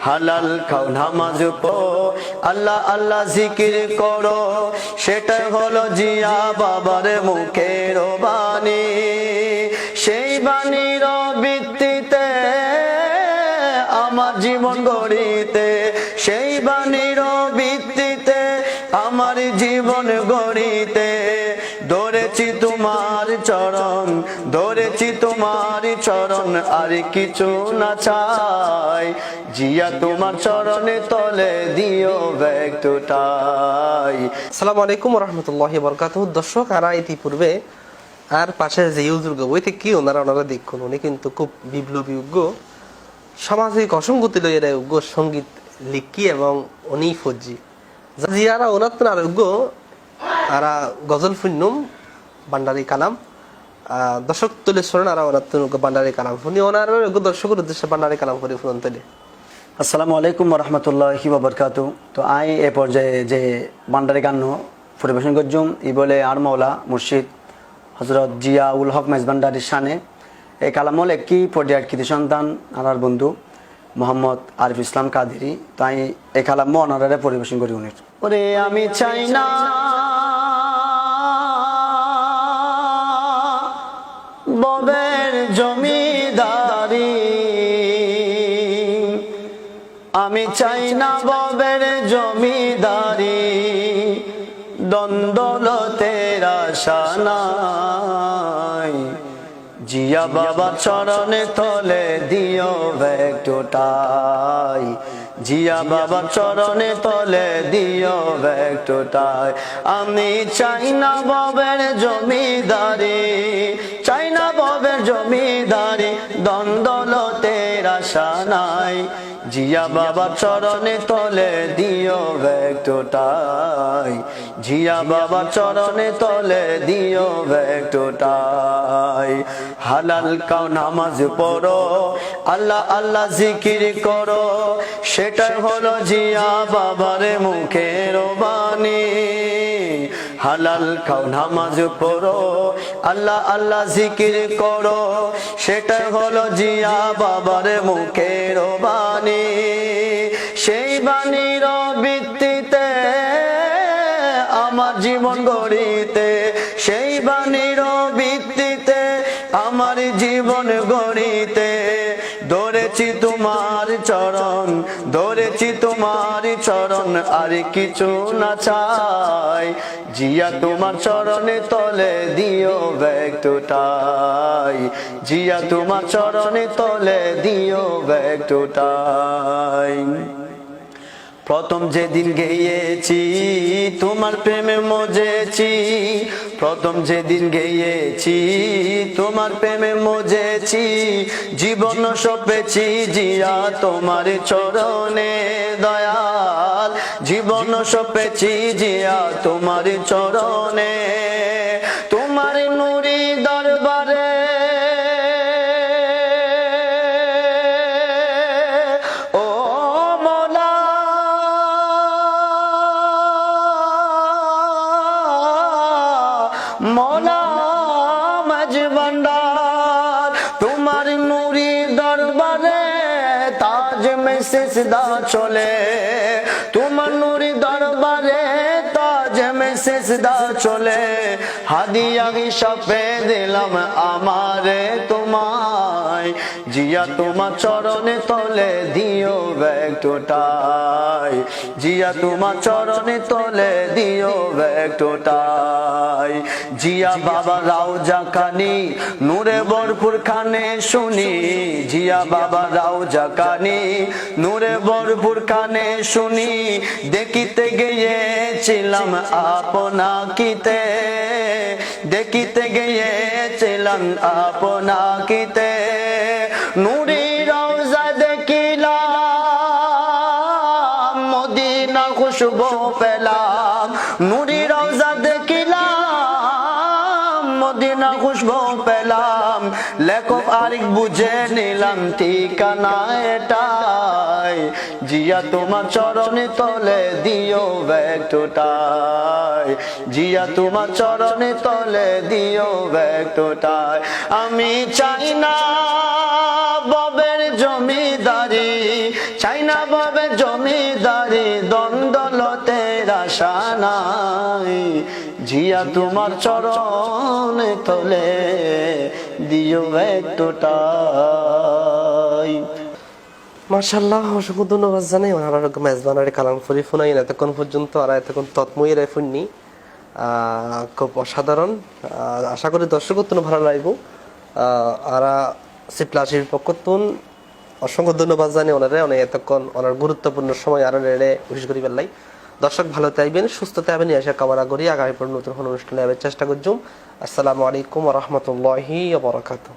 হালাল খাও নামাজ পড়ো আল্লাহ আল্লাহ জিকির করো সেটা হলো জিয়া বাবার মুখের বাণী সেই বাণীর ভিত্তিতে আমার জীবন গড়িতে সেই বাণীর ভিত্তিতে আমার জীবন গড়িতে ধরেছি তোমার চরণ ধরেছি তোমার চরণ আর কিছু না চাই জিয়া তোমার চরণে তলে দিও ব্যক্তটাই। আসসালামু আলাইকুম ওয়া রাহমাতুল্লাহি ওয়া বারাকাতুহু। দর্শক আর ইতিপূর্বে আর পাশে যে হুজুর বইতে কি ওনারা দেখুন উনি কিন্তু খুব বিপ্লবী উগ্র সামাজিক অসঙ্গতি লইয়া উগ্র সঙ্গীত লিখি এবং উনি ফজি জিয়ারা ওনার তো আর উগ্র আর গজল ফুন্নুম বান্ডারি কালাম দর্শক তুলে শোনেন আর ওনার তো বান্ডারি কালাম শুনি ওনার দর্শকের উদ্দেশ্যে বান্ডারি কালাম করে ফুরন তুলে। আসসালামু আলাইকুম ওয়া রাহমাতুল্লাহি ওয়া বারাকাতুহু। তো আই এ পর্যায়ে যে বান্ডারি গান পরিবেশন করছুম ই বলে আর মৌলা মুর্শিদ হযরত জিয়াউল হক মেজবান্ডারির শানে এই কালামল একই পর্যায়ের কৃতি সন্তান আমার বন্ধু মোহাম্মদ আরিফ ইসলাম কাদেরী তাই এই কালাম অনারে পরিবেশন করি উনি। ওরে আমি চাই না ববের জমিদারি আমি চাই না ববের জমিদারি দ্বন্দ্বলতের আশা নাই জিয়া বাবা চরণে তলে দিও ব্যক্তটাই জিয়া বাবা চরণে তলে দিও ব্যক্তটাই। আমি চাই না ববের জমিদারি চাই না ববের জমিদারি দ্বন্দ্বলতের আশা নাই জিয়া বাবা চরণে তলে দিও ব্যক্তটাই জিয়া বাবা চরণে তলে দিও ব্যক্তটাই। হালাল খাও নামাজ পড়ো আল্লাহ আল্লাহ জিকির করো সেটা হলো জিয়া বাবার মুখের বাণী হালাল খাও নামাজ পড়ো আল্লাহ আল্লাহ জিকির করো সেটা হলো জিয়া বাবার মুখের বাণী সেই বাণীর ভিত্তিতে আমার জীবন গড়িতে সেই বাণীর ভিত্তিতে আমার জীবন গড়িতে ধরেছি তোমার চরণ ধরেছি তোমার চরণ আর কিছু না চাই জিয়া তোমার চরণে তলে দিও ব্যক্তটাই জিয়া তোমার চরণে তলে দিও ব্যক্তটাই। প্রথম যেদিন গেয়েছি তোমার প্রেমে মজেছি প্রথম যেদিন গেয়েছি তোমার প্রেমে মজেছি জীবন সপেছি জিয়া তোমার চরণে দয়াল জীবন সপেছি জিয়া তোমার চরণে তোমার নুরি দরবারে মৌলা মেজবান্ডার তোমার নুরি দরবারে তাজ মে সিজদা চলে তোমার নুরি দরবারে তাজ মে সিজদা চলে হাদিয়া হিসাবে দিলাম আমারে তোমায় জিয়া তোমার চরণে তলে দিও ব্যক্তটাই জিয়া তোমার চরণে তলে দিও ব্যক্তটাই। জিয়া বাবা রাউজা কানি নূরে ভরপুর খানে শুনি জিয়া বাবা রাউজা কানি নূরে ভরপুর খানে শুনি দেখিতে গিয়েছিলাম আপনাকিতে দেখিতে গিয়েছিলাম আপনাকিতে নূরি রওজা দেখিলাম মদিনা খুশবু পেলাম নূরি রওজা দেখিলাম মদিনা খুশবু পেলাম লেখক আরিক বুঝে নিলাম ঠিকানা এটাই জিয়া তোমার চরণে তলে দিও ব্যক্তটাই জিয়া তোমার চরণে তলে দিও ব্যক্তটাই। আমি চাই না ববের জমিদারি, চাই না ভাবে জমিদারি, দ্বন্দ্বলতের আশা নাই। জিয়া তোমার চরণে তলে দিও একটুটাই। মাশাআল্লাহ, অসংখ্য ধন্যবাদ জানাই ওনারা মেজবানারে কালাম ফরি ফোনাই এতক্ষণ পর্যন্ত আর এতক্ষণ তৎময়ী রায় ফোননি খুব অসাধারণ। আশা করি দর্শক তো ভালো লাগবো। আরা সিপ্লাসির পক্ষতুন অসংখ্য ধন্যবাদ জানাই ওনারে অনেক এতক্ষণ ওনার গুরুত্বপূর্ণ সময় আরো রেড়ে বিশেষ করি বেলাই। দর্শক ভালো থাকবেন, সুস্থ থাকবেন, আশা কামনা করি আগামী পর নতুন কোনো অনুষ্ঠানে আবার চেষ্টা করছুম। আসসালামু আলাইকুম ওয়া রাহমাতুল্লাহি ওয়া বারাকাতুহু।